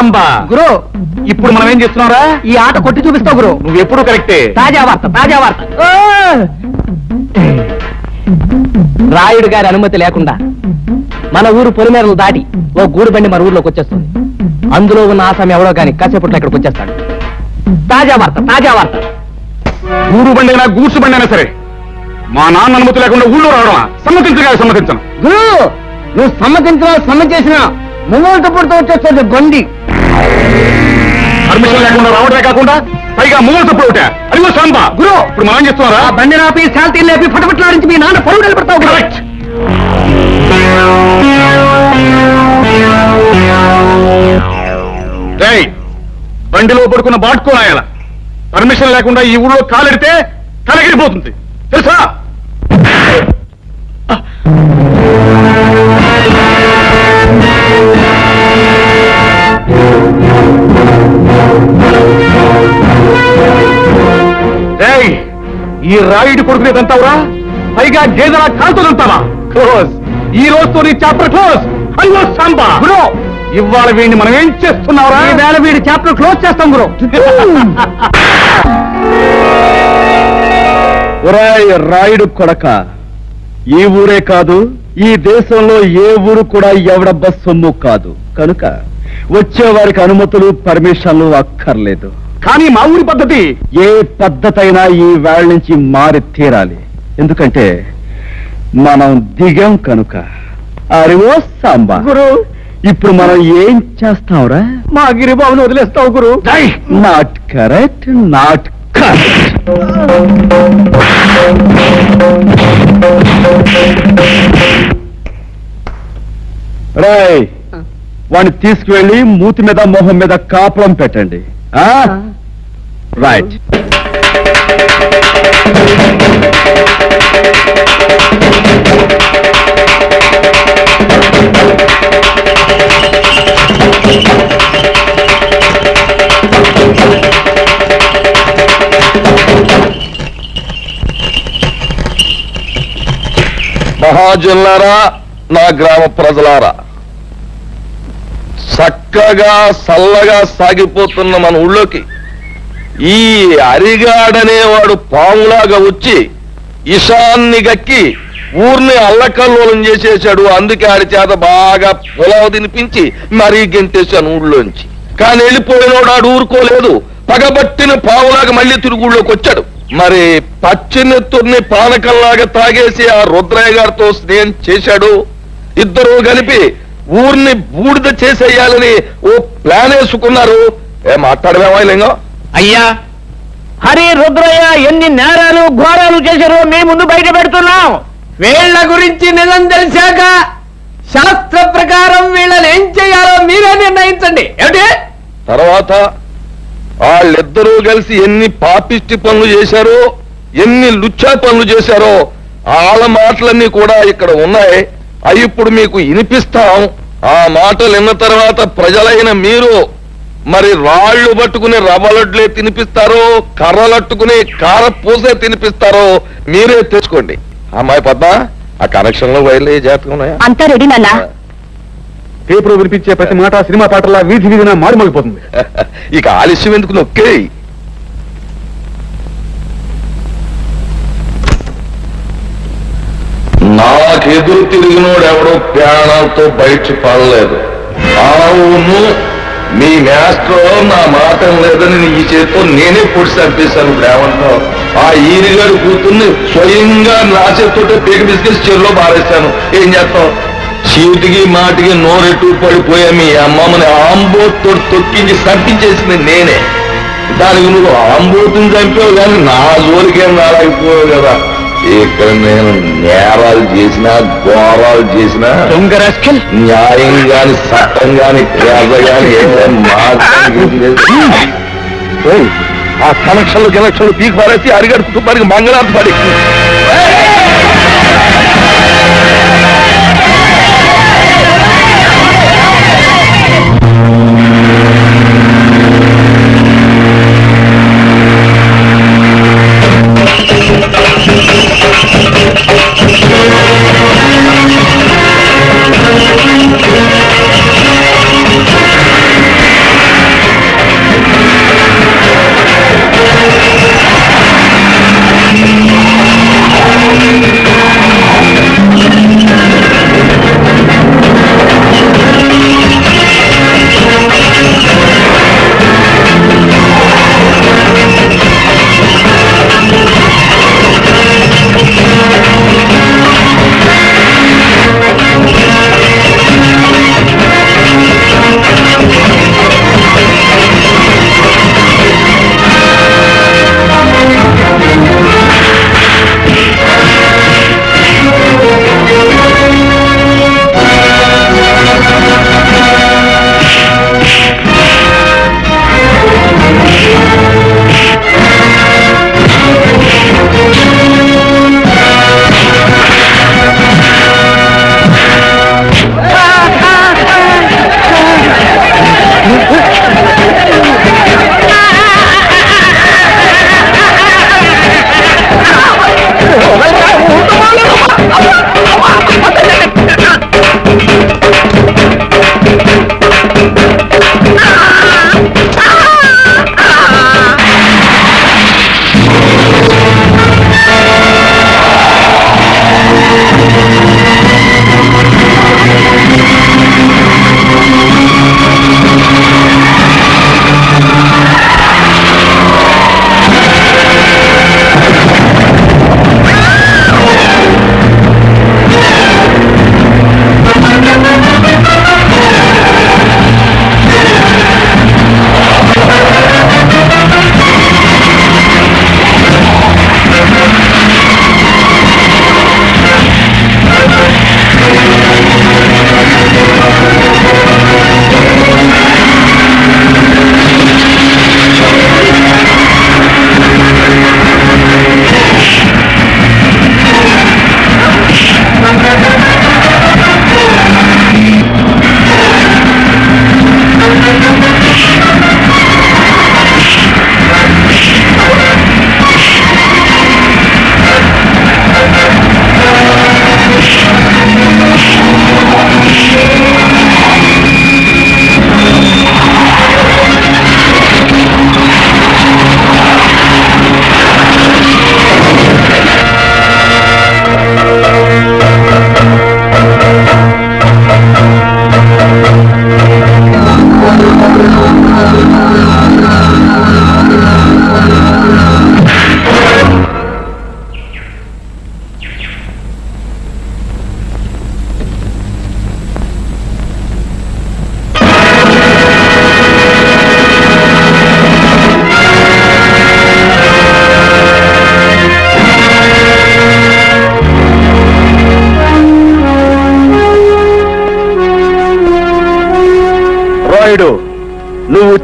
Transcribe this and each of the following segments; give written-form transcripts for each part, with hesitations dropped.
సాంబా గురు ఇప్పుడు మనం ఏం చేస్తున్నారా? ఈ ఆట కొట్టి చూపిస్తావు గురు. నువ్వు ఎప్పుడు కరెక్టే. తాజా వార్త రాయుడు గారి అనుమతి లేకుండా మన ఊరు పొలిమేరలు దాటి ఓ గూడు బండి మన ఊర్లోకి వచ్చేస్తుంది. అందులో ఉన్న ఆసామి ఎవడో కానీ కాసేపట్లో ఇక్కడికి వచ్చేస్తాడు. తాజా వార్త గూడు బండి అయినా గూడ్సు బండి అయినా సరే మా నాన్న అనుమతి లేకుండా ఊళ్ళో రావడమా? సమ్మతించను. గురు నువ్వు సమ్మతించినా ముంగోళ్ళతో పుడుతూ వచ్చేస్తుంది బండి. పర్మిషన్ లేకుండా రావడమే కాకుండా పైగా మూడు తప్పుడు ఒకటే. అదిగో సాంబా గురు ఇప్పుడు మనం ఏం చేస్తున్నారా? బండి నాపి శాల్తీ లేపి ఫటఫట్లాడించి మీ నాన్న పరువు నిలబెడతావు. కరెక్ట్. బండిలో పడుకున్న బాట్కోనాయాల పర్మిషన్ లేకుండా ఈ ఊళ్ళో కాలెడితే తలగిరిపోతుంది తెలుసా? ఈ రాయుడి కొడుకునేదంటావురా? పైగా గేదెల కాల్తోదంటావా? క్లోజ్. ఈ రోజుతో నీ చాప్టర్ క్లోజ్. అయ్యో సాంబా గురు ఇవాళ వీడిని మనం ఏం చేస్తున్నావురా? ఈ వేళ వీడి చాప్టర్ క్లోజ్ చేస్తాం గురు. ఒరేయ్ రాయుడు కొడక, ఈ ఊరే కాదు ఈ దేశంలో ఏ ఊరు కూడా ఎవడబ్బ సొమ్ము కాదు. కనుక వచ్చేవారికి అనుమతులు పర్మిషన్లు అక్కర్లేదు. కానీ మా ఊరి పద్ధతి ఏ పద్ధతి అయినా ఈ వేళ నుంచి మారి తీరాలి. ఎందుకంటే మనం దిగాం కనుక. అరివో సాంబా గురు ఇప్పుడు మనం ఏం చేస్తావురా? మా గిరిబాబుని వదిలేస్తావు గురు. Not correct, not correct. రేయ్ వాడిని తీసుకువెళ్ళి మూతి మీద మొహం మీద కాపురం పెట్టండి. రైట్. మహాజనులారా, నా గ్రామ ప్రజలారా, చక్కగా చల్లగా సాగిపోతున్న మన ఊళ్ళోకి ఈ అరిగాడనేవాడు పాములాగా వచ్చి ఇషాన్ని గక్కి ఊర్ని అల్లకల్లోలం చేసేశాడు. అందుకే ఆడి చేత బాగా పొలవ తినిపించి మరీ గెంటేశాను ఊళ్ళోంచి. కానీ వెళ్ళిపోయినోడు ఆడు ఊరుకోలేదు. పగబట్టిన పావులాగా మళ్ళీ తిరుగు ఊళ్ళోకి వచ్చాడు. మరి పచ్చినెత్తుర్ని పానకంలాగా తాగేసి ఆ రుద్రయ్య గారితో స్నేహం చేశాడు. ఇద్దరు కలిపి ఊరిని బూడిద చేసేయాలని ఓ ప్లాన్ వేసుకున్నారు. మాట్లాడమేమో లింగం? అయ్యా హరి రుద్రయ్య ఎన్ని నేరాలు ఘోరాలు చేశారో మీ ముందు బయట పెడుతున్నాం. వీళ్ల గురించి నిజం తెలిసాక శాస్త్ర ప్రకారం వీళ్ళని ఏం చేయాలో మీరే నిర్ణయించండి. ఏమిటి తర్వాత వాళ్ళిద్దరూ కలిసి ఎన్ని పాపిష్టి పనులు చేశారో, ఎన్ని లుచ్చా పనులు చేశారో వాళ్ళ మాటలన్నీ కూడా ఇక్కడ ఉన్నాయి. అవి ఇప్పుడు మీకు వినిపిస్తాం. ఆ మాటలు విన్న తర్వాత ప్రజలైన మీరు మరి రాళ్లు పట్టుకుని రవ్వలడ్లే తినిపిస్తారో, కర్రలట్టుకుని కారపూసే తినిపిస్తారో మీరే తెచ్చుకోండి. అమ్మాయి పద్మ, ఆ కనెక్షన్ లో వైర్లు జాతకం ఉన్నాయా? అంతా రెడీ నాన్న. పేపర్ వినిపించే ప్రతి మాట సినిమా పాటలా వీధి వీధిన మారుమోగిపోతుంది. ఇక ఆలస్యం ఎందుకు, నొక్కే. నాకెదురు తిరిగినోడు ఎవడో ప్రాణాలతో బయట పడలేదు. అవును, మీ మాస్టర్ నా మాట లేదని ఈ చేతితో నేనే పొడి చంపేశాను. ఇప్పుడు ఏమంటావు? ఆ ఈరిగాడు కూతుర్ని స్వయంగా నా చేతితో పీక బిస్కెట్స్ చెరులో బారేశాను. ఏం చేస్తావు? చీటికి మాటికి నోరెట్టు పడిపోయా మీ అమ్మమ్మని ఆంబోతో తొక్కించి చంపించేసింది నేనే. దానికి నువ్వు ఆంబోతుని చంపావు కానీ నా జోలికేం రాలేకపోయావు కదా. ఇక్కడ నేను నేరాలు చేసినా, ఘోరాలు చేసినా, న్యాయం గాని చట్టం గాని పేద గాని ఆ కనెక్షన్లు పీకి పారేసి అరిగడు కుటుంబానికి మంగళార్థం పడి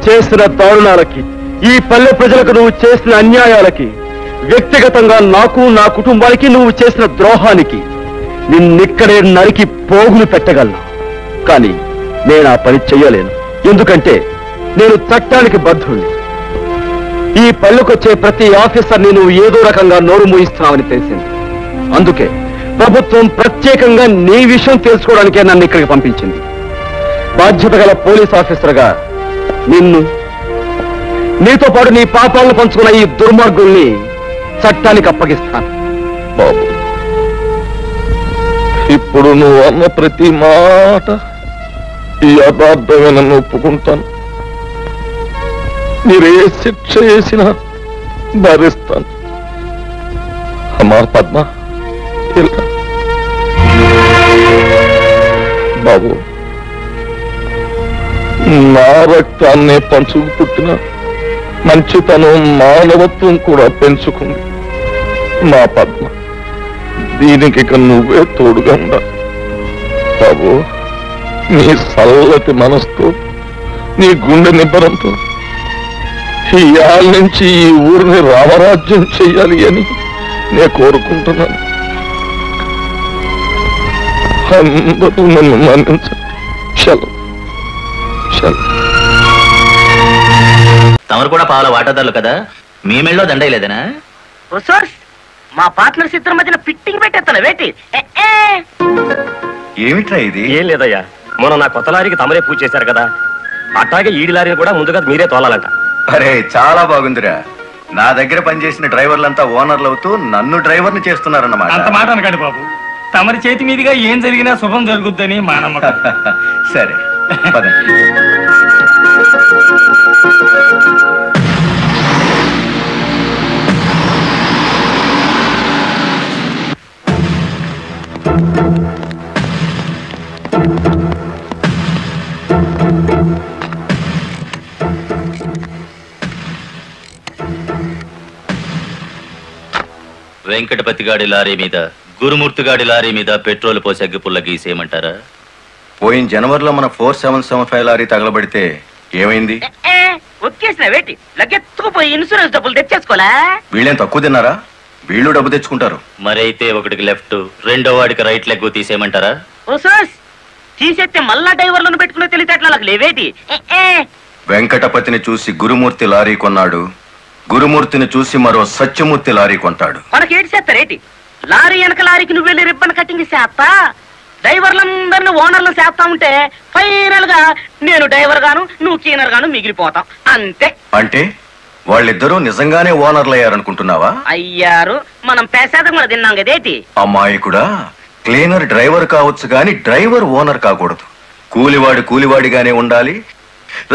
చేసిన దారుణాలకి, ఈ పల్లె ప్రజలకు నువ్వు చేసిన అన్యాయాలకి, వ్యక్తిగతంగా నాకు నా కుటుంబానికి నువ్వు చేసిన ద్రోహానికి నిన్నిక్కడే నరికి పోగులు పెట్టగలను. కానీ నేను ఆ పని చెయ్యలేను. ఎందుకంటే నేను చట్టానికి బద్ధుణ్ణి. ఈ పల్లెకొచ్చే ప్రతి ఆఫీసర్ని నువ్వు ఏదో రకంగా నోరు మూయిస్తున్నావని తెలిసింది. అందుకే ప్రభుత్వం ప్రత్యేకంగా నీ విషయం తెలుసుకోవడానికే నన్ను ఇక్కడికి పంపించింది. బాధ్యత గల పోలీస్ ఆఫీసర్గా నిన్ను, నీతో పాటు నీ పాపాలను పంచుకున్న ఈ దుర్మార్గుల్ని చట్టానికి అప్పగిస్తాను. బాబు, ఇప్పుడు నువ్వు అన్న ప్రతి మాట ఈ యథార్థమే నన్ను ఒప్పుకుంటాను. మీరే శిక్ష వేసినా భరిస్తాను. అమ్మా పద్మ, ఇలా బాబు, నా రక్తాన్నే పంచుకు పుట్టిన మంచితనం, మానవత్వం కూడా పెంచుకుంది మా పద్మ. దీనికి ఇక నువ్వే తోడుగా ఉండాలి బాబు. నీ చల్లటి మనసుతో, నీ గుండె నిబ్బరంతో ఈ ఏళ్ళ నుంచి ఈ ఊరిని రామరాజ్యం చెయ్యాలి అని నేను కోరుకుంటున్నాను. అందరూ నన్ను మన్నించండి. చలో చలో. తమరు కూడా పాల వాటాదారులు కదా, మీ మెళ్ళలో దండయలేదనా? మా పార్ట్నర్స్ ఇద్దరి మధ్యన ఫిట్టింగ్ పెట్టేస్తాను వేటి. ఏమిట్రా ఇది? ఏం లేదయ్యా, మొన్న నా కొత్త లారీకి తమరే పూజ చేశారు కదా, అట్లాగే ఈడి లారీని కూడా ముందుగా మీరే తోలాలంట. అరే చాలా బాగుందిరా. నా దగ్గర పనిచేసిన డ్రైవర్లంతా ఓనర్లు అవుతూ నన్ను డ్రైవర్ని చేస్తున్నారన్నమాట. అంత మాట అనకండి బాబు, తమరి చేతి మీదుగా ఏం జరిగినా శుభం జరుగుద్దని మా నమ్మకం. సరే పదండి. వెంకటపతి గాడి లారీ మీద, గురుమూర్తి గాడి లారీ మీద పెట్రోల్ పోసి అగ్గిపుల్ల గీసేయమంటారా? పోయిన జనవరిలో మన 4775 లారీ తగలబడితే ఏమైంది? ఒక్కేసిన వేటి లగ్గెత్తుకుపోయి ఇన్సూరెన్స్ డబ్బులు తెచ్చేసుకోలే. వీళ్ళేం తక్కువ తిన్నారా? వీళ్ళు డబ్బు తెచ్చుకుంటారు. మరైతే ఒకటికి లెఫ్ట్, రెండో వాడికి రైట్ లెగ్ తీసేయమంటారా? తీసేస్తే మళ్ళా డ్రైవర్లను పెట్టుకునే తెలిసేట్లా లేవేటి. వెంకటపతిని చూసి గురుమూర్తి లారీ కొన్నాడు, గురుమూర్తిని చూసి మరో సత్యమూర్తి లారీ కొంటాడు. మనకేటి చేస్తారేటి? లారీ వెనక లారీకి నువ్వు వెళ్ళి రిబ్బన్ కటింగ్ చేస్తా, డ్రైవర్లందరినీ ఓనర్లు చేస్తా ఉంటే ఫైనల్ గా నేను డ్రైవర్ గాను నువ్వు క్లీనర్ గాను మిగిలిపోతాం అంతే. అంటే వాళ్ళిద్దరూ నిజంగానే ఓనర్లు అయ్యారనుకుంటున్నావా? అయ్యారు, మనం పేసాదం కూడా తిన్నాం కదేటి. అమ్మాయికుడా, క్లీనర్ డ్రైవర్ కావచ్చు గాని డ్రైవర్ ఓనర్ కాకూడదు. కూలివాడు కూలివాడిగానే ఉండాలి,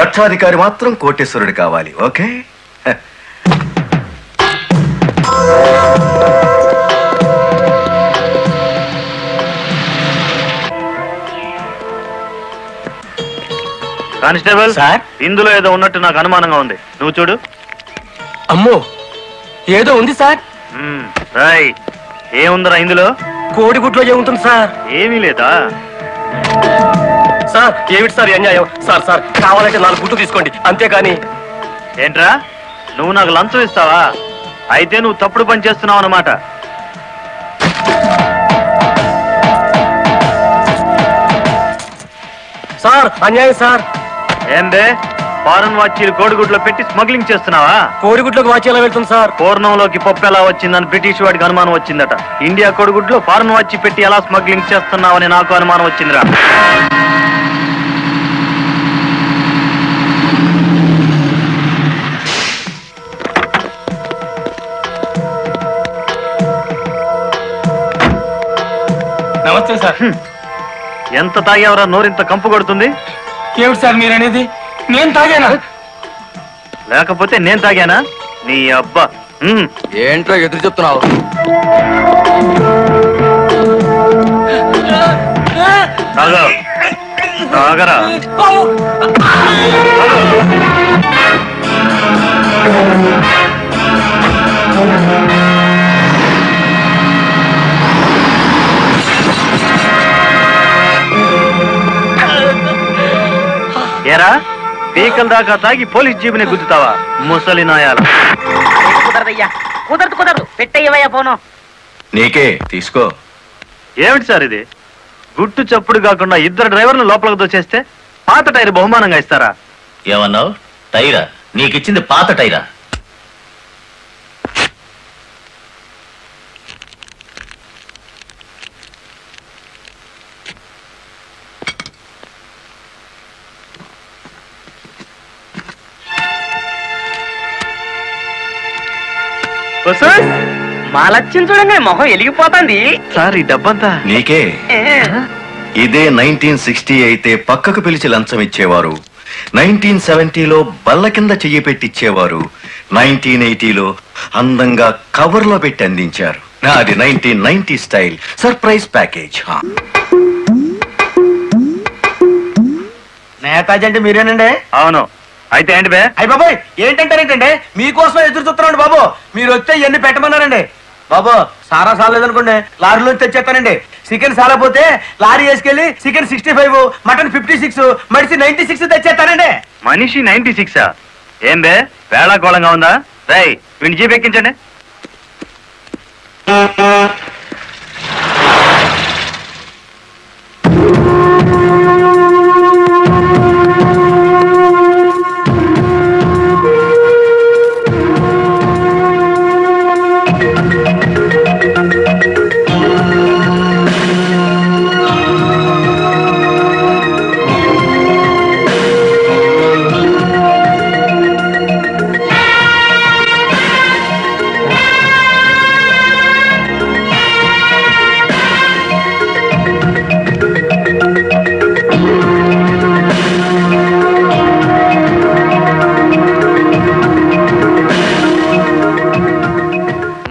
లక్షాధికారి మాత్రం కోటేశ్వరుడు కావాలి. ఓకే? కానిస్టేబుల్ సార్, ఇందులో ఏదో ఉన్నట్టు నాకు అనుమానంగా ఉంది, నువ్వు చూడు. అమ్మో, ఏదో ఉంది సార్. ఏముందిరా ఇందులో? కోడిగుడ్లో ఏముంటుంది సార్? ఏమీ లేదా సార్? ఏమిటి సార్ అన్యాయం? సార్ సార్ కావాలంటే 4 గుడ్లు తీసుకోండి, అంతేగాని. ఏంట్రా, నువ్వు నాకు లంచం ఇస్తావా? అయితే నువ్వు తప్పుడు పని చేస్తున్నావు అన్నమాట. సార్ అన్యాయం సార్. ఏందే, ఫారెన్ వాచీలు కోడిగుడ్లో పెట్టి స్మగ్లింగ్ చేస్తున్నావా? కోడిగుడ్లోకి వాచ్ ఎలా వెళ్తుంది సార్? పూర్ణంలోకి పప్పు ఎలా వచ్చిందని బ్రిటిష్ వాడికి అనుమానం వచ్చిందట. ఇండియా కోడిగుడ్లో ఫారెన్ వాచీ పెట్టి ఎలా స్మగ్లింగ్ చేస్తున్నావని నాకు అనుమానం వచ్చిందిరా. నమస్తే సార్. ఎంత తాగేవరా నోరింత కంపు కొడుతుంది? ఏమిటి సార్ మీరనేది? నేను తాగానా? లేకపోతే నేను తాగానా? నీ అబ్బా. ఏంట్రా ఎదురు చెప్తున్నావు? తాగరా. ఏరా, పీకల దాకా తాగి పోలీస్ జీబుని గుద్దుతావా ముసలి నాయాల? కుదరదయ్యా, కుదరదు పెట్టయ్యవయ్యా ఫోను. నీకే తీసుకో. ఏమిటి సార్ ఇది? గుట్టు చప్పుడు కాకుండా ఇద్దరు డ్రైవర్లు లోపలికి దోచేస్తే పాత టైర్ బహుమానంగా ఇస్తారా? ఏమన్నావు? టైరా? నీకిచ్చింది పాత టైరా? మా లక్ష్యం చూడండి, మొహం వెలిగిపోతుంది. సార్ ఈ డబ్బంతా నీకే. ఇదే 1960 అయితే పక్కకు పిలిచి లంచం ఇచ్చేవారు. 1970లో బల్ల కింద చెయ్యి పెట్టిచ్చేవారు. 1980లో అందంగా కవర్లో పెట్టి అందించారు. నాది 1990 స్టైల్ సర్ప్రైజ్ ప్యాకేజ్. నేతాజీ అంటే మీరేనండి? అవును. అయితే ఏంటి బే? అయ్య బాబోయ్, ఏంటంటారేంటండి? మీకోసం ఎదురు చూస్తున్నాండి బాబు. మీరు వస్తే ఇవన్నీ పెట్టమన్నారండి బాబు. సారా సాలేదనుకోండి, లారీలో తెచ్చేస్తానండి. చికెన్ సాలపోతే లారీ వేసుకెళ్ళి చికెన్ 65, మటన్ 56, మనిషి 96 తెచ్చేస్తానండి. మనిషి 96? ఏం బే వేళాకోళంగా ఉందా? రై వీడిని జీప్ ఎక్కించండి.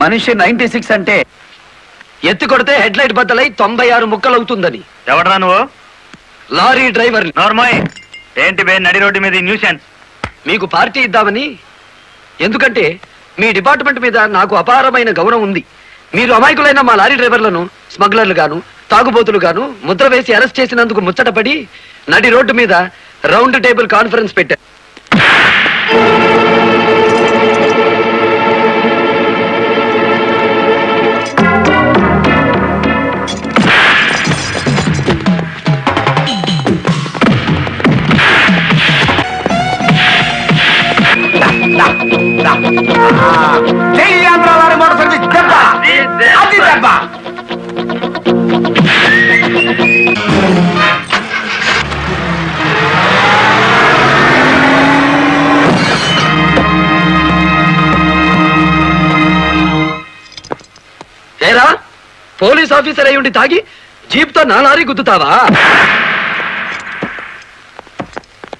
మనిషి 96 అంటే ఎత్తి కొడితే హెడ్ లైట్ బద్దలై 96 ముక్కలవుతుందని. ఎవడరా నువ్వు? Lorry driver. నార్మల్. ఏంటి బే నడి రోడ్డు మీద న్యూసెన్స్? మీకు పార్టీ ఇద్దామని. ఎందుకంటే మీ డిపార్ట్మెంట్ మీద నాకు అపారమైన గౌరవం ఉంది. మీరు అమాయకులైన మా లారీ డ్రైవర్లను స్మగ్లర్లు గాను తాగుబోతులు గాను ముద్ర వేసి అరెస్ట్ చేసినందుకు ముచ్చటపడి నడి రోడ్డు మీద రౌండ్ టేబుల్ కాన్ఫరెన్స్ పెట్టారు. ఏరా, పోలీస్ ఆఫీసర్ అయి ఉండి తాగి జీప్తో నా లారీ గుద్దుతావా?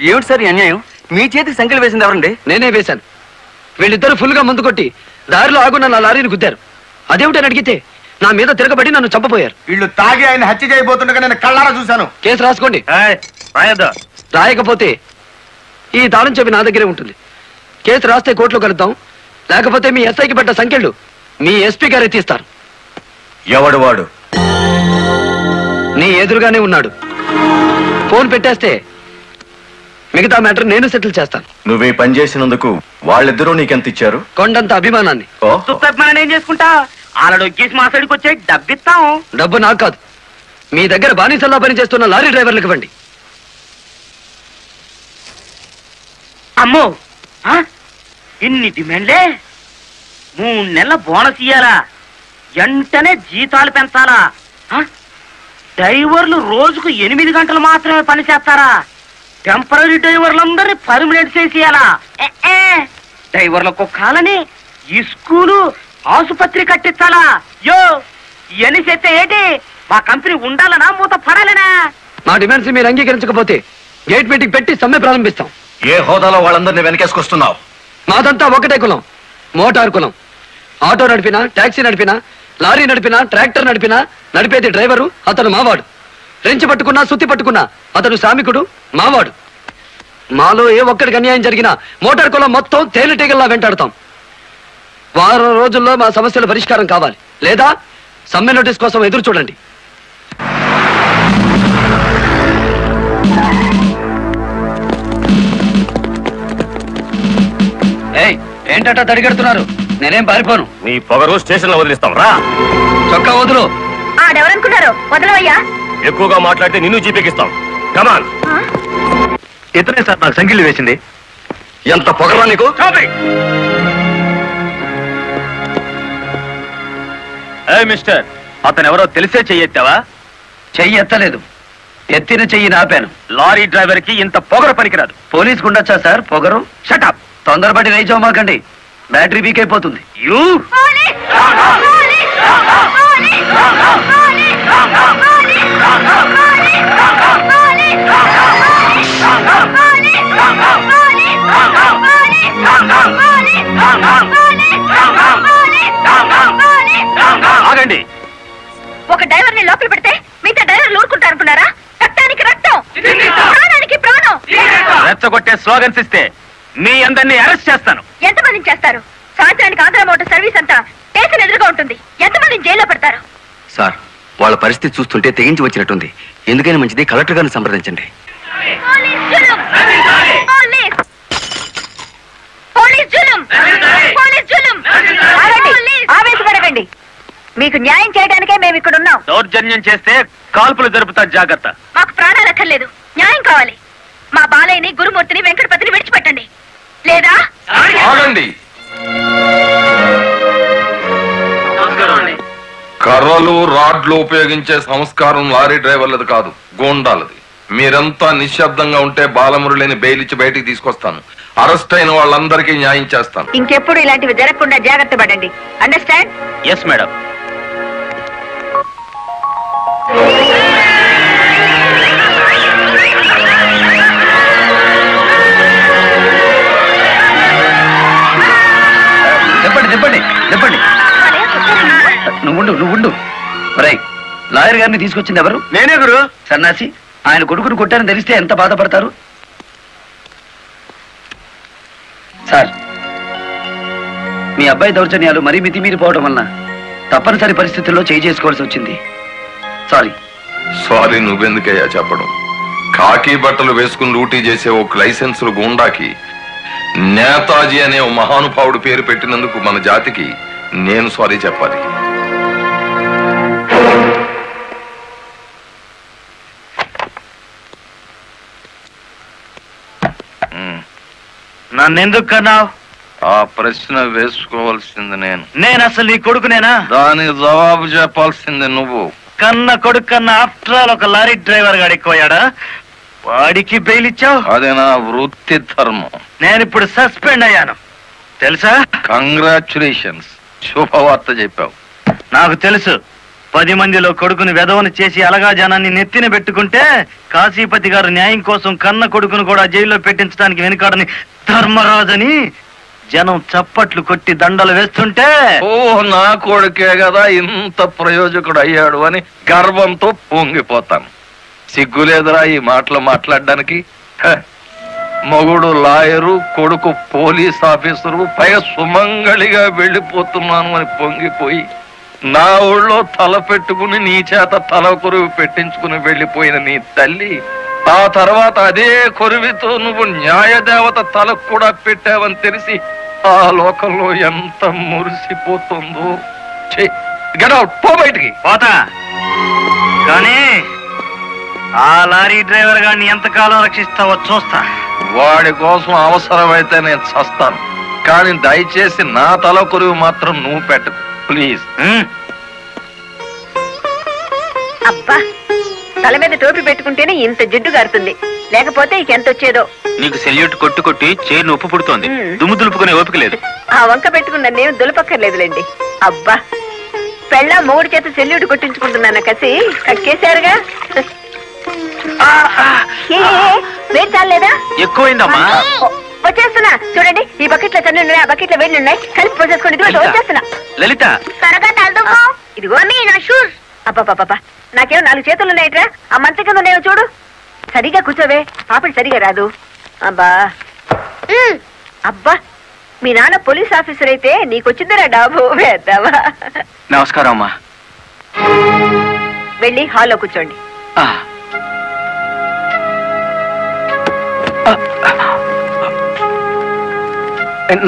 ఏమిటి సార్ అన్యాయం? మీ చేతికి సంఖ్యలు వేసింది ఎవరండి? నేనే వేశాను. వీళ్ళిద్దరు ఫుల్ గా ముందు కొట్టి దారిలో ఆగున్న నా లారీని గుద్దారు. అదేమిటని అడిగితే నా మీద తిరగబడి నన్ను చంపపోయారు. వీళ్ళు తాగి ఆయన హత్య చేయబోతుండగా నేను కళ్ళారా చూశాను. కేసు రాసుకోండి. రాయకపోతే ఈ తాళం చెవి నా దగ్గరే ఉంటుంది. కేసు రాస్తే కోర్టులో కలుద్దాం, లేకపోతే మీ ఎస్ఐకి పెట్ట సంఖ్యలు మీ ఎస్పీ గారే తీస్తారు. ఎవడు వాడు? నీ ఎదురుగానే ఉన్నాడు. ఫోన్ పెట్టేస్తే మిగతా మ్యాటర్ నేను సెటిల్ చేస్తాను. నువ్వే పని చేసినందుకు వాళ్ళిద్దరూ నీకెంత ఇచ్చారు? కొండంత అభిమానాన్ని. ఏం చేసుకుంటా? ఆలడొక్కేసి మా సైడ్కి వచ్చే డబ్బిస్తాం. డబ్బు నాకు కాదు, మీ దగ్గర బానిసల్లా పనిచేస్తున్న లారీ డ్రైవర్లకు ఇవ్వండి. అమ్మో, ఇన్ని డిమాండ్లే? 3 నెలల బోనస్ ఇయ్యాలా? వెంటనే జీతాలు పెంచాలా? డ్రైవర్లు రోజుకు 8 గంటలు మాత్రమే పని చేస్తారా? టెంపరీ డ్రైవర్లందరినీ పర్మనెంట్ చేసేయాలా? డ్రైవర్లకు కాలని ఈ స్కూలు ఆసుపత్రి కట్టించాలా? యో ఇవన్నీ చేస్తే ఏంటి? మా కంపెనీ ఉండాలనా మూత పడాలనా? మా డిమాండ్స్ మీరు అంగీకరించకపోతే గేట్ మీటింగ్ పెట్టి సమ్మె ప్రారంభిస్తాం. ఏ హోదాలో వాళ్ళందరినీ వెనకేసుకొస్తున్నావు? మాదంతా ఒకటే కులం, మోటార్ కులం. ఆటో నడిపినా, టాక్సీ నడిపినా, లారీ నడిపినా, ట్రాక్టర్ నడిపినా నడిపేది డ్రైవరు, అతను మావాడు. రెంచి పట్టుకున్నా, సుత్తి పట్టుకున్నా అతను శ్రామికుడు, మావాడు. మాలో ఏ ఒక్కడికి అన్యాయం జరిగినా మోటార్ కులం మొత్తం తేలిటీగల్లా వెంటాడతాం. వారం రోజుల్లో మా సమస్యల పరిష్కారం కావాలి, లేదా సమ్మె నోటీస్ కోసం ఎదురు చూడండి. ఏంటట తడిగడుతున్నారు? నేనేం పారిపోను. నీ పొగరు స్టేషన్ లో వదిలిస్తాం రా. చొక్కా వదులు. ఆడెవరనుకున్నారు? వదలవయ్యా. ఎక్కువగా మాట్లాడితే నిన్ను జీపేకిస్తాం. కమాన్. ఇతనే సార్ నాకు సంఖ్యలు వేసింది. ఎంత పొగరా నీకు? మిస్టర్, అతను ఎవరో తెలిసే చెయ్యెత్తావా? చెయ్యి ఎత్తలేదు, ఎత్తిన చెయ్యి నాపాను. లారీ డ్రైవర్ కి ఇంత పొగర పనికిరాదు. పోలీసుకు ఉండొచ్చా సార్ పొగరు? షటప్. తొందరపడి రైచోమాకండి, బ్యాటరీ వీక్ అయిపోతుంది. యూ ఆగండి. ఒక డ్రైవర్ ని లోపల పెడితే మిగతా డ్రైవర్లు ఊరుకుంటారు అనుకున్నారా? రక్తానికి రక్తం, ప్రాణానికి ప్రాణం. రెచ్చగొట్టే స్లోగన్స్ ఇస్తే మీ అందరినీ అరెస్ట్ చేస్తాను. ఎంతమందిని చేస్తారు? సాయంత్రానికి ఆంధ్ర మోటార్ సర్వీస్ అంతా స్టేషన్ ఎదురుగా ఉంటుంది. ఎంతమందిని జైల్లో పెడతారు? సార్, వాళ్ళ పరిస్థితి చూస్తుంటే తెగించి వచ్చినట్టుంది. ఎందుకైనా మంచిది కలెక్టర్ గారిని సంప్రదించండి. పోలీస్ జులుం! పోలీస్ జులుం! పోలీస్ జులుం! ఆవేశపడకండి. మీకు న్యాయం చేయడానికే మేము ఇక్కడ ఉన్నాం. దౌర్జన్యం చేస్తే కాల్పులు జరుపుతా, జాగ్రత్త. మాకు ప్రాణాలు అక్కర్లేదు, న్యాయం కావాలి. మా బాలయ్యని, గురుమూర్తిని, వెంకటపతిని విడిచిపెట్టండి. లేదా ఆగండి. కర్రలు రాడ్లు ఉపయోగించే సంస్కారం లారీ డ్రైవర్లది కాదు, గోండాలది. మీరంతా నిశ్శబ్దంగా ఉంటే బాలమురళిని బెయిల్ ఇచ్చి బయటికి తీసుకొస్తాను. అరెస్ట్ అయిన వాళ్ళందరికీ న్యాయం చేస్తాను. ఇంకెప్పుడు ఇలాంటివి జరగకుండా జాగ్రత్త పడండి. అండర్స్టాండ్? Yes madam. చెప్పండి. నువ్వుండు. రై, లాయర్ గారిని తీసుకొచ్చింది ఎవరు? నేనే గురు. సన్నాసి, ఆయన కొడుకును కొట్టారని తెలిస్తే ఎంత బాధపడతారు? సార్, మీ అబ్బాయి దౌర్జన్యాలు మరీ మితిమీరిపోవడం వలన తప్పనిసరి పరిస్థితుల్లో చేయి చేసుకోవాల్సి వచ్చింది. సారీ నువ్వెందుకయ్యా చెప్పడం? కాకి బట్టలు వేసుకుని డ్యూటీ చేసే ఒక లైసెన్సులు గుండాకి నేతాజీ అనే ఓ మహానుభావుడు పేరు పెట్టినందుకు మన జాతికి నేను సారీ చెప్పాలి. నన్నెందుకు కన్నావు? ఆ ప్రశ్న వేసుకోవాల్సింది నేను అసలు నీ కొడుకునేనా? దానికి జవాబు చెప్పాల్సింది నువ్వు. కన్న కొడుకు కన్నా ఆఫ్టర్ ఆల్ ఒక లారీ డ్రైవర్ గాడిపోయాడా? వాడికి బెయిల్ ఇచ్చావు? అది నా వృత్తి ధర్మం. నేను ఇప్పుడు సస్పెండ్ అయ్యాను తెలుసా? కంగ్రాచులేషన్స్, శుభవార్త చెప్పావు. నాకు తెలుసు. 10 మందిలో కొడుకుని వెధవను చేసి అలగా జనాన్ని నెత్తిన పెట్టుకుంటే కాశీపతి గారు న్యాయం కోసం కన్న కొడుకును కూడా జైల్లో పెట్టించడానికి వెనుకాడని ధర్మరాజని జనం చప్పట్లు కొట్టి దండలు వేస్తుంటే, ఓ నా కొడుకే కదా ఇంత ప్రయోజకుడు అయ్యాడు అని గర్వంతో పొంగిపోతాను. సిగ్గులేదురా ఈ మాటలు మాట్లాడడానికి? మగుడు లాయరు, కొడుకు పోలీస్ ఆఫీసరు, పైగా సుమంగళిగా వెళ్ళిపోతున్నాను అని పొంగిపోయి నా ఊళ్ళో తల పెట్టుకుని నీ చేత తల కొరువు పెట్టించుకుని వెళ్ళిపోయిన నీ తల్లి ఆ తర్వాత అదే కొరువితో నువ్వు న్యాయదేవత తలకు కూడా పెట్టావని తెలిసి ఆ లోకంలో ఎంత మురిసిపోతుందో. గెట్ అవుట్, పో బయటికి. పోతా, కానీ ఆ లారీ డ్రైవర్ గారిని ఎంతకాలం రక్షిస్తావో చూస్తా. వాడి కోసం అవసరమైతే నేను చస్తాను, కానీ దయచేసి నా తల కొరువు మాత్రం నువ్వు పెట్టకు ప్లీజ్. అబ్బా, తల మీద టోపీ పెట్టుకుంటేనే ఇంత జిడ్డు గారుతుంది, లేకపోతే ఎంత వచ్చేదో. నీకు సెల్యూట్ కొట్టి చేరు ఉప్పు పుడుతోంది, దుమ్ము దులుపుకునే ఓపిక లేదు. ఆ వంక పెట్టుకున్న నేను దులపక్కర్లేదులేండి. అబ్బా, పెళ్ళ మూడు చేత సెల్యూట్ కొట్టించుకుంటున్నాను కసి కక్కేశారుగా. వేడి చాలేదా? ఎక్కువైందమ్మా. వచ్చేస్తున్నా చూడండి, ఈ బకెట్ లో తన్ను ఉన్నాయి, ఆ బకెట్ లో వేడి ఉన్నాయి, కలిపి పోసేసుకోండి. వచ్చేస్తున్నా. లలిత, త్వరగా తలదుకో. ఇదిగో మీ నా షూస్. అబ్బా, నాకేమో 4 చేతులు ఉన్నాయిట్రా, ఆ మంత్రి కింద ఉన్నాయో చూడు. సరిగా కూర్చోవే, పాపడి సరిగా రాదు. అబ్బా, మీ నాన్న పోలీస్ ఆఫీసర్ అయితే నీకొచ్చిందిరా డాబు వేద్దావా. నమస్కారం అమ్మా. వెళ్ళి హాల్లో కూర్చోండి.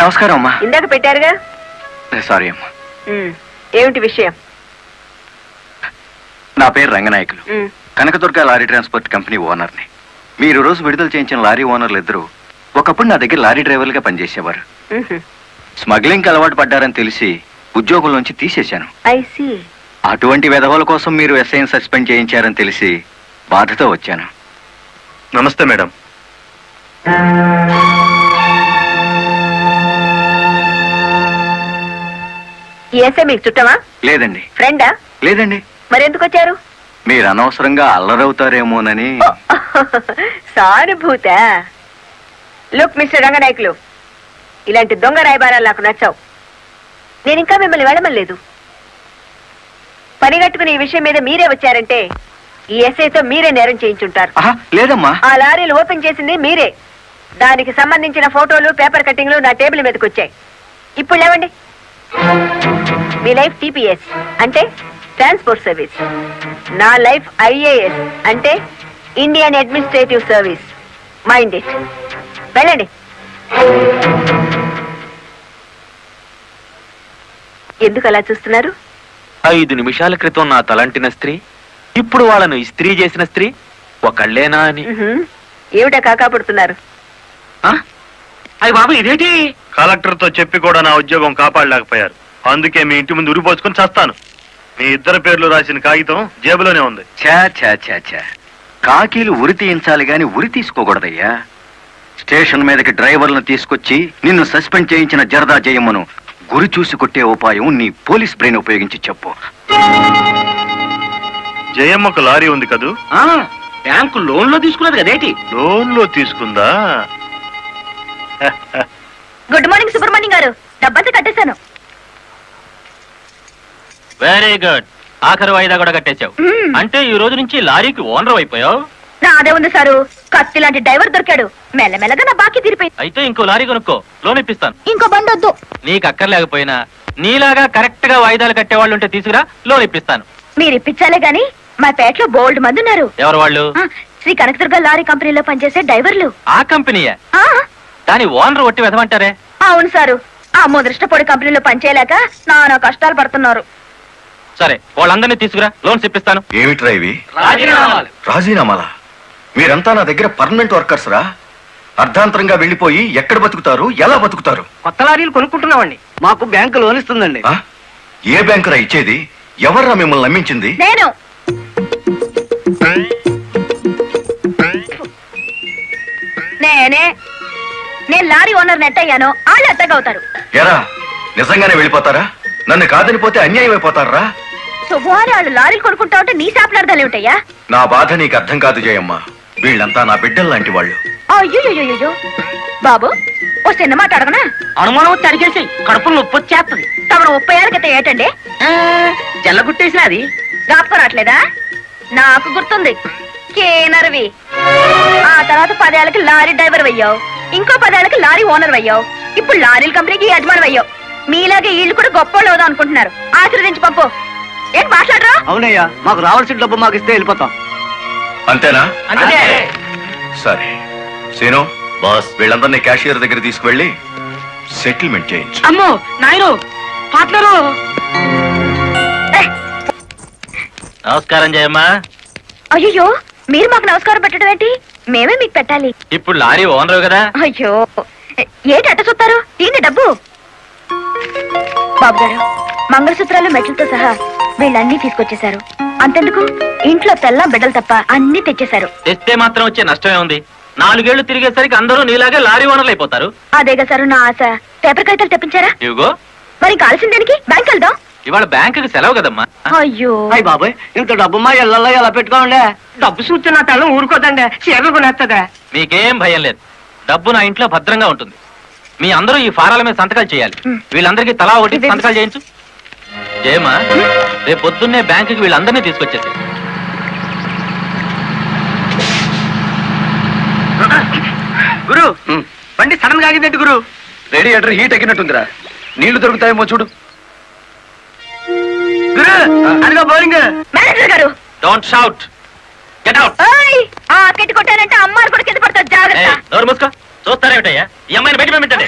నమస్కారం అమ్మా. ఇందాక పెట్టారుగా. సారీ అమ్మా. ఏమిటి విషయం? నా పేరు Ranganayakulu, Kanakadurga lorry transport company ఓనర్ని. మీరు రోజు విడుదల చేయించిన లారీ ఓనర్లు ఇద్దరు ఒకప్పుడు నా దగ్గర లారీ డ్రైవర్లుగా పనిచేసేవారు. స్మగ్లింగ్ అలవాటు పడ్డారని తెలిసి ఉద్యోగుల నుంచి తీసేశాను. అటువంటి వెధవల కోసం మీరు ఎస్ఐని సస్పెండ్ చేయించారని తెలిసి బాధతో వచ్చాను. నమస్తే మేడం. ఎస్ఐ మీకు చుట్టమా? లేదండి. ఫ్రెండా? లేదండి. మరి ఎందుకు వచ్చారు? మీరు అనవసరంగా అల్లరవుతారేమోనని. సానుభూత. లుక్ మిస్టర్ రంగనాయకులు, ఇలాంటి దొంగ రాయబారాలు నాకు నచ్చావు. నేను ఇంకా మిమ్మల్ని వెళ్ళమలేదు. పని కట్టుకుని ఈ విషయం మీద మీరే వచ్చారంటే ఈ ఎస్ఐతో మీరే నేరం చేయించుంటారు. లేదమ్మా. ఆ లారీలు ఓపెన్ చేసింది మీరే. దానికి సంబంధించిన ఫోటోలు, పేపర్ కట్టింగ్లు నా టేబుల్ మీదకి వచ్చాయి. ఇప్పుడు లేవండి. మీ లైఫ్ టీపీఎస్ అంటే ట్రాన్స్పోర్ట్ సర్వీస్, నా లైఫ్ ఐఏఎస్ అంటే Indian administrative service. Mind it. వెళ్ళండి. ఎందుకు అలా చూస్తున్నారు? 5 నిమిషాల క్రితం నా తలంటిన స్త్రీ ఇప్పుడు వాళ్ళను ఇస్త్రీ చేసిన స్త్రీ ఒకళ్ళేనా అని. ఏమిటా కాకాపడుతున్నారు? అయ్యి బాబు, ఇదేంటి? కలెక్టర్ తో చెప్పి కూడా నా ఉద్యోగం కాపాడలేకపోయారు. అందుకే మీ ఇంటి ముందు ఉరిపోసుకొని చేస్తాను. మీ ఇద్దరు పేర్లు రాసిన కాగితం జేబులోనే ఉంది. చా చా చా చా, కాకీలు ఉరి తీయించాలి గాని ఉరి తీసుకోకూడదయ్యా. స్టేషన్ మీదకి డ్రైవర్లను తీసుకొచ్చి నిన్ను సస్పెండ్ చేయించిన జరదా జయమ్మను గురి చూసి కొట్టే ఉపాయం నీ పోలీస్ బ్రెయిన్ ఉపయోగించి చెప్పు. జయమ్మకు లారీ ఉంది కదూ? బ్యాంకు లోన్ లో తీసుకున్నది కదేటి? లోన్ లో తీసుకుందా? గుడ్ మార్నింగ్ సుబ్రహ్మణ్యం గారు, డబ్బంతా కట్టేశాను. Very good. ఆఖరి వాయిదా కూడా కట్టేశావు. అంటే ఈ రోజు నుంచి లారీకి ఓనర్ అయిపోయావు. నాదే ఉంది సారు, కత్తి లాంటి డ్రైవర్ దొరికాడు. మెల్లమెల్లగా నా బాకీ తీరిపోయింది. అయితే ఇంకో లారీ కొనుక్కో, లోన్ ఇప్పిస్తాను. ఇంకో బండి వద్దు. నీకు అక్కర్లేకపోయినా నీలాగా కరెక్ట్ గా వాయిదాలు కట్టేవాళ్ళు ఉంటే తీసుకురా, లోన్ ఇప్పిస్తాను. మీరు ఇప్పించాలే గాని మా పేటలో బోల్డ్ మంది ఉన్నారు. ఎవరు వాళ్ళు? శ్రీ కనకదుర్గ లారీ కంపెనీలో పనిచేసే డ్రైవర్లు. ఆ కంపెనీయా? దాని ఓనర్ ఒట్టి వెదమంటారే? అవును సారు, ఆ ముదృష్టపొడి కంపెనీలో పనిచేయలేక నానా కష్టాలు పడుతున్నారు. సరే, వాళ్ళందరినీ తీసుకురా, లోన్స్ ఇప్పిస్తాను. ఏమిట్రా ఇవి? రాజీనామాలా? మీరంతా నా దగ్గర పర్మనెంట్ వర్కర్స్ రా. అర్ధాంతరంగా వెళ్ళిపోయి ఎక్కడ బతుకుతారు, ఎలా బతుకుతారు? కొత్త లారీలు కొనుక్కుంటున్నామండి. మాకు బ్యాంకు లోన్ ఇస్తుందండి. ఏ బ్యాంకురా ఇచ్చేది? ఎవర్రా మిమ్మల్ని నమ్మించింది? నేను. నేను లారీ ఓనర్ నెట్ అయ్యాను, వాళ్ళు ఎత్తగవుతారు. ఎరా, నిజంగానే వెళ్ళిపోతారా? నన్ను కాదనిపోతే అన్యాయం అయిపోతారా? శుభవారి వాళ్ళు లారీలు కొనుక్కుంటా ఉంటే నీ శాపలార్థాలు ఏమిటయ్యా? నా బాధ నీకు అర్థం కాదు జయమ్మ. వీళ్ళంతా నా బిడ్డలు లాంటి వాళ్ళు. అయ్యో బాబు, ఓ చిన్న మాట అడగనా? అనుమానం తరిగేసి కడుపులో నొప్పి వచ్చేస్తుంది. తమను 30 ఏళ్ళ క్రితం ఏటండి జల్లగుట్టేసిన అది జ్ఞాపకం రావట్లేదా? నాకు గుర్తుంది. కేనర్వి. ఆ తర్వాత 10 ఏళ్ళకి లారీ డ్రైవర్ అయ్యావు, ఇంకో 10 ఏళ్ళకి లారీ ఓనర్ అయ్యావు, ఇప్పుడు లారీల కంపెనీకి యజమాని అయ్యావు. మీలాగే వీళ్ళు కూడా గొప్ప అవుదాం అనుకుంటున్నారు. ఆశీర్వదించి పంపు. ఏంటి మాట్లాడరా? అవునయ్యా, మాకు రావాల్సిన డబ్బు మాకు ఇస్తే వెళ్ళిపోతాం. అంతేనా? సరే సీను బాస్, వీళ్ళందరినీ క్యాషియర్ దగ్గర తీసుకువెళ్ళి సెటిల్మెంట్ చేయించు. అమ్మో నాయను, పార్ట్నరు. నమస్కారం జయమ్మా. అయ్యో, మీరు మాకు నమస్కారం పెట్టడం ఏంటి? మేమే మీకు పెట్టాలి. ఇప్పుడు లారీ ఓనర్ కదా. అయ్యో, ఏంటి అట్ట చూస్తారు? తీయండి డబ్బు. బాబు గారు, మంగళసూత్రాలు మెట్లతో సహా వీళ్ళన్నీ తీసుకొచ్చేశారు. అంతెందుకు, ఇంట్లో తెల్ల బిడ్డలు తప్ప అన్ని తెచ్చేశారు. తెస్తే మాత్రం వచ్చే నష్టమే ఉంది. 4 ఏళ్లు తిరిగేసరికి అందరూ నీలాగే లారీ ఓనర్లు అయిపోతారు. అదేగా సారు నా ఆశ. పేపర్ కాగితాలు తెప్పించారా? ఇవిగో. మరి కాల్సిన దానికి బ్యాంక్ వెళ్దాం. ఇవాళ బ్యాంకుకి సెలవు కదమ్మా. అయ్యో అయ్యి బాబాయ్, ఇంత డబ్బు మా ఇళ్లలో ఎలా పెట్టుకోండి? డబ్బు చూస్తే నా తల ఊరుకోదండి, చీరలు కొనేస్తుందా? మీకేం భయం లేదు, డబ్బు నా ఇంట్లో భద్రంగా ఉంటుంది. మీ అందరూ ఈ ఫారాల మీద సంతకాలు చేయాలి. వీళ్ళందరికీ తలా ఒకటి సంతకాలు చేయించు. జయమ్మా, రేపు పొద్దున్నే బ్యాంకుకి వీళ్ళందరినీ తీసుకొచ్చేసి. గురు, బండి సడన్ గా ఆగిందండి గురు. Radiator heat ఎక్కినట్టుందిరా. నీళ్లు దొరుకుతాయేమో చూడు. గురు, అదిగో బౌలింగ్. మేనేజర్ గారు, డోంట్ షౌట్, గెట్ అవుట్. ఆ కెట్టి కొట్టారంటే అమ్మారు కూడా కింద పడతారు, జాగ్రత్త. నోరు మూసుకో. చూస్తారేమిటయ్యా ఈ అమ్మాయిని బయట పంపించండి.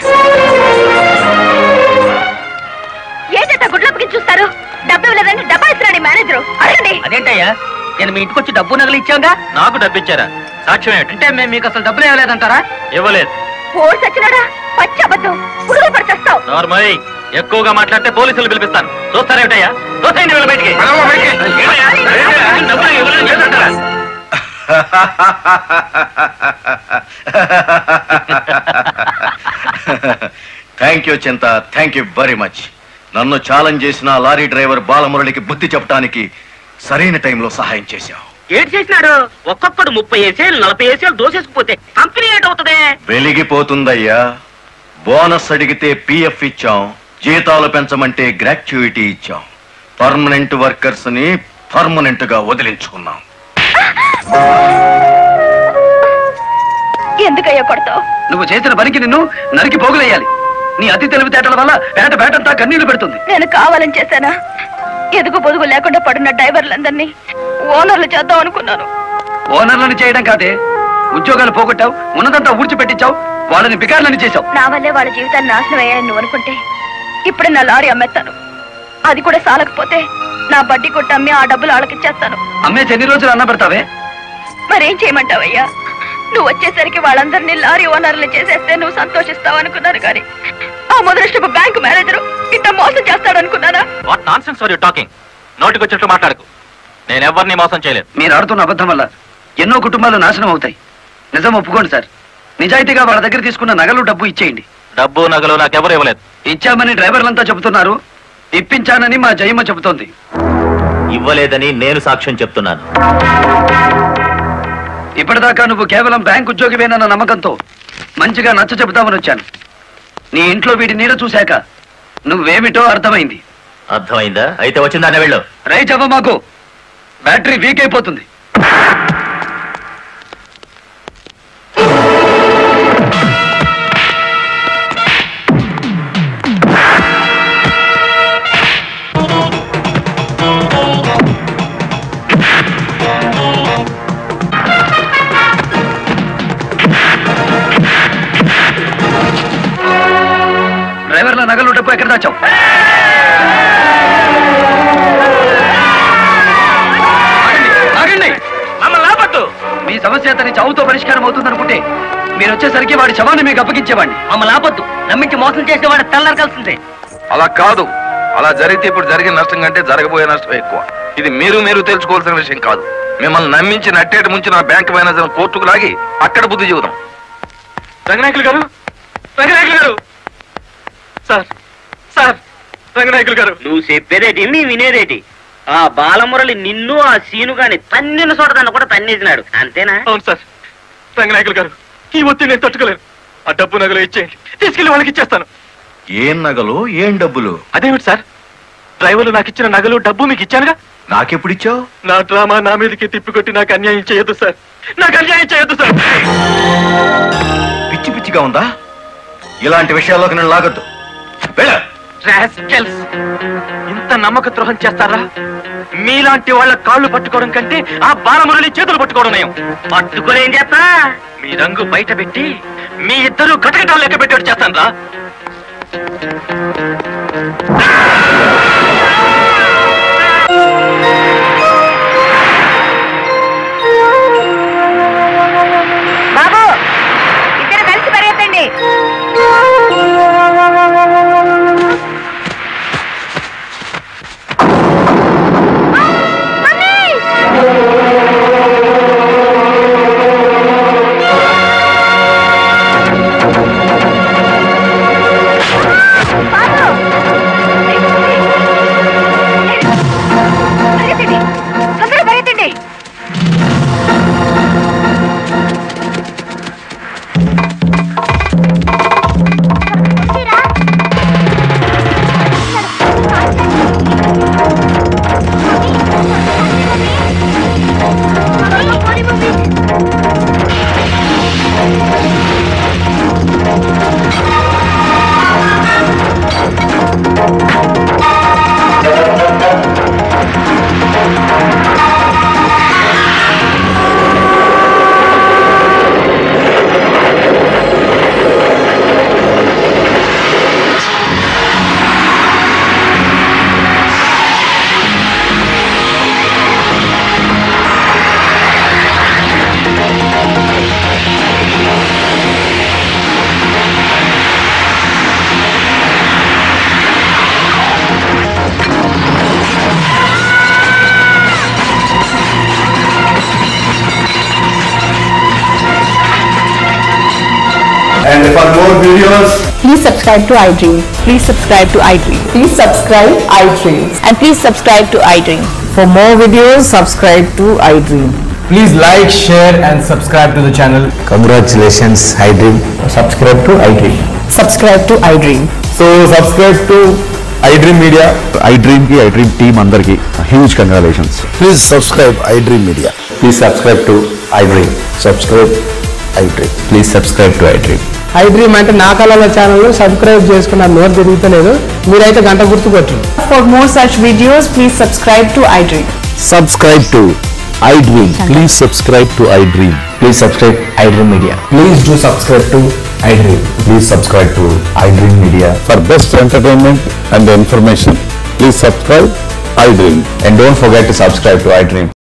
ఏంటంటే గుడ్లప్పకి చూస్తారు? డబ్బు ఇవ్వలేదని డబ్బా ఇస్తున్నాడు మేనేజరు. అడగండి. అదేంటయ్యా, నేను మీ ఇంటికి వచ్చి డబ్బు నగలు ఇచ్చాగా. నాకు డబ్బు ఇచ్చారా? సాక్ష్యం ఏమిటి? అంటే మేము మీకు అసలు డబ్బులు ఇవ్వలేదంటారా? ఇవ్వలేదు. పోలీసు వచ్చినాడా? పచ్చి అబద్ధం. పురుగు పడిచేస్తావు. నార్మల్ ఎక్కువగా మాట్లాడితే పోలీసులు పిలిపిస్తాను. చూస్తారేమిటయ్యా? చూస్తాయండి వీళ్ళ బయటికి. డబ్బులు ఇవ్వలేదు చేస్తారా? థ్యాంక్ యూ చింత, థ్యాంక్ యూ వెరీ మచ్. నన్ను ఛాలెంజ్ చేసిన లారీ డ్రైవర్ బాలమురళికి బుద్ధి చెప్పడానికి సరైన టైంలో సహాయం చేశావు. ఏడు చేసినాడు? ఒక్కొక్కడు 30 ఏసేలు 40 ఏసేలు దోసేసుకుపోతే కంపెనీ ఏటవుతుంది? వెలిగిపోతుందయ్యా. బోనస్ అడిగితే పిఎఫ్ ఇచ్చాం, జీతాలు పెంచమంటే గ్రాట్యుయిటీ ఇచ్చాం. పర్మనెంట్ వర్కర్స్ ని పర్మనెంట్ గా వదిలించుకున్నాం. ఎందుకయ్యా కొడతావు? నువ్వు చేసిన పనికి నిన్ను నరికి పోగులేయాలి. నీ అతి తెలివితేటల వల్ల బేటంతా కన్నీళ్లు పెడుతుంది. నేను కావాలని చేశానా? ఎదుగు పొదుగు లేకుండా పడున్న డ్రైవర్లందరినీ ఓనర్లు చేద్దాం అనుకున్నాను. ఓనర్లను చేయడం కాదే, ఉద్యోగాలు పోగొట్టావు, ఉన్నదంతా ఊడ్చిపెట్టించావు, వాళ్ళని బికార్లని చేశావు. నా వల్లే వాళ్ళ జీవితాన్ని నాశనం అయ్యాయని నువ్వు అనుకుంటే ఇప్పుడు నా లారీ అమ్మేస్తాను. అది కూడా సాలకపోతే నా బడ్డీ కొట్టి అమ్మి ఆ డబ్బులు వాళ్ళకిచ్చేస్తాను. అమ్మేసి ఎన్ని రోజులు అన్న పెడతావే? మరేం చేయమంటావయ్యా? నువ్వు వచ్చేసరికి వాళ్ళందరినీ లారీ ఓనర్లు చేసేస్తే నువ్వు సంతోషిస్తావు అనుకున్నాను, కానీ ఆ మొదలష్టపు బ్యాంకు మేనేజరు ఇంత మోసం చేస్తాడనుకున్నానా? What nonsense are you talking? నోటికి వచ్చినట్టు మాట్లాడకు. నేను ఎవరిని మోసం చేయలేదు. మీరు ఆడుతున్న అబద్ధం వల్ల ఎన్నో కుటుంబాలు నాశనం అవుతాయి. నిజం ఒప్పుకోండి సార్. నిజాయితీగా వాళ్ళ దగ్గర తీసుకున్న నగలు డబ్బు ఇచ్చేయండి. డబ్బు నగలు నాకెవరు ఇవ్వలేదు. ఇచ్చామని డ్రైవర్లంతా చెబుతున్నారు, ఇప్పించానని మా జయమ్మ చెబుతోంది. ఇవ్వలేదని నేను సాక్ష్యం చెప్తున్నాను. ఇప్పటిదాకా నువ్వు కేవలం బ్యాంక్ ఉద్యోగివేనన్న నమ్మకంతో మంచిగా నచ్చ చెబుతామని వచ్చాను. నీ ఇంట్లో వీడి నీడ చూశాక నువ్వేమిటో అర్థమైంది. అర్థమైందా? అయితే వచ్చిందానే వెళ్ళు. రైట్ అవ్వ, మాకు బ్యాటరీ వీక్ అయిపోతుంది. డ్రైవర్ల నగలు డబ్బు ఎక్కడ దాచావు? ఆగండి, మమ్మల్ని ఆపొద్దు. మీ సమస్య అతని చావుతో పరిష్కారం అవుతుందనుకుంటే మీరు వచ్చేసరికి వాడి శవాన్ని మీకు అప్పగించేవాడిని. మమ్మల్ని ఆపొద్దు. నమ్మించి మోసం చేసేవాడు తెల్లారకాల్సిందే. అలా కాదు. అలా జరిగితే ఇప్పుడు జరిగిన నష్టం కంటే జరగబోయే నష్టం ఎక్కువ. ఇది మీరు తెలుసుకోవాల్సిన విషయం కాదు. మిమ్మల్ని నమ్మించి నట్టేట ముంచి నా బ్యాంక్ మేనేజర్ కోర్టుకు లాగి అక్కడ బుద్ధి చెబుదాం. రంగనాయకులు గారు, రంగనాయకులు గారు, సార్ సార్, రంగనాయకులు గారు. నువ్వు చెప్పేదేటి నీ వినేదేటి? ఆ బాలమురళి నిన్ను ఆ సీను గాని తన్నిన చోటదాన్ని కూడా తన్నేసినాడు, అంతేనా? అవును సార్. రంగనాయకులు గారు, ఈ ఒత్తిడి నేను తట్టుకోలేను. ఆ డబ్బు నగలు ఇచ్చేయండి, తీసుకెళ్లి వాళ్ళకి ఇచ్చేస్తాను. ఏం నగలు, ఏం డబ్బులు? అదేమిటి సార్, డ్రైవర్లు నాకు ఇచ్చిన నగలు డబ్బు మీకు ఇచ్చానుగా. నాకెప్పుడిచ్చావు? నా డ్రామా నా మీదకి తిప్పికొట్టి నాకు అన్యాయం చేయొద్దు సార్, నాకు అన్యాయం చేయొద్దు సార్. పిచ్చి పిచ్చిగా ఉందా? ఇలాంటి విషయాల్లోకి నేను లాగొద్దు. ఇంత నమ్మక ద్రోహం చేస్తారా? మీలాంటి వాళ్ళ కాళ్ళు పట్టుకోవడం కంటే ఆ బాలమురళి చేతులు పట్టుకోవడం నయం. పట్టుకొని ఏం చేస్తా? మీ రంగు బయట పెట్టి మీ ఇద్దరు కటకటాలు లెక్క పెట్టేట్టు చేస్తాను రా. బాబు, ఇద్దరు కలిసి పరిగెత్తండి. బాబు subscribe to iDream. Please subscribe to iDream. Please subscribe iDream. And please subscribe to iDream. For more videos, subscribe to iDream. Please like, share and subscribe to the channel. Congratulations, iDream. Subscribe to iDream. Subscribe to iDream. So subscribe to iDream Media. iDream team అందరికి huge congratulations. Please subscribe iDream Media. Please subscribe to iDream. Subscribe iDream. Please subscribe to iDream. iDream అంటే నా కళల channel subscribe చేసుకున్న నోరు తిరుగుతలేదు, మీరైతే గంట గుర్తు కొట్టండి. For more such videos, please subscribe to iDream. Subscribe to iDream. Please subscribe to iDream. Please subscribe iDream Media. Please do subscribe to iDream. Please subscribe to iDream Media. For best entertainment and information, please subscribe iDream. And don't forget to subscribe to iDream.